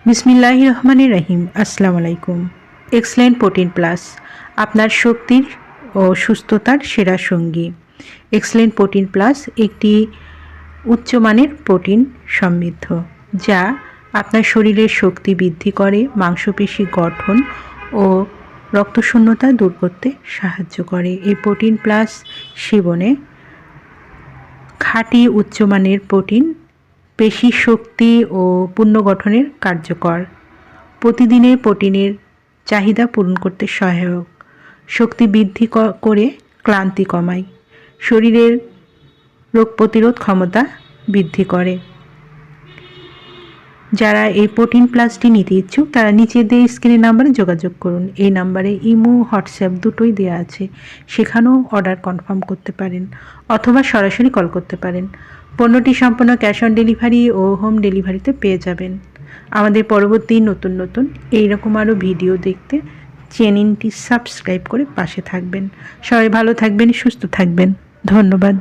বিসমিল্লাহির রহমানির রহিম। আসসালামু আলাইকুম। এক্সেলেন্ট প্রোটিন প্লাস আপনার শক্তির ও সুস্থতার সেরা সঙ্গী। এক্সেলেন্ট প্রোটিন প্লাস একটি উচ্চমানের প্রোটিন সমৃদ্ধ, যা আপনার শরীরের শক্তি বৃদ্ধি করে, মাংসপেশি গঠন ও রক্তশূন্যতা দূর করতে সাহায্য করে। এই প্রোটিন প্লাস সেবনে খাঁটি উচ্চমানের প্রোটিন পেশি শক্তি ও পুনর্গঠনের কার্যকর, প্রতিদিনের প্রোটিনের চাহিদা পূরণ করতে সহায়ক, শক্তি বৃদ্ধি করে ক্লান্তি কমায়, শরীরের রোগ প্রতিরোধ ক্ষমতা বৃদ্ধি করে। যারা এই প্রোটিন প্লাসটি নিতে ইচ্ছুক তারা নিচে দিয়ে স্ক্রিনের নাম্বারে যোগাযোগ করুন। এই নাম্বারে ইমো, হোয়াটসঅ্যাপ দুটোই দেওয়া আছে, সেখানেও অর্ডার কনফার্ম করতে পারেন অথবা সরাসরি কল করতে পারেন। পণ্যটি সম্পূর্ণ ক্যাশ অন ডেলিভারি ও হোম ডেলিভারিতে পেয়ে যাবেন। আমাদের পরবর্তী নতুন এইরকম আরও ভিডিও দেখতে চ্যানেলটি সাবস্ক্রাইব করে পাশে থাকবেন। সবাই ভালো থাকবেন, সুস্থ থাকবেন। ধন্যবাদ।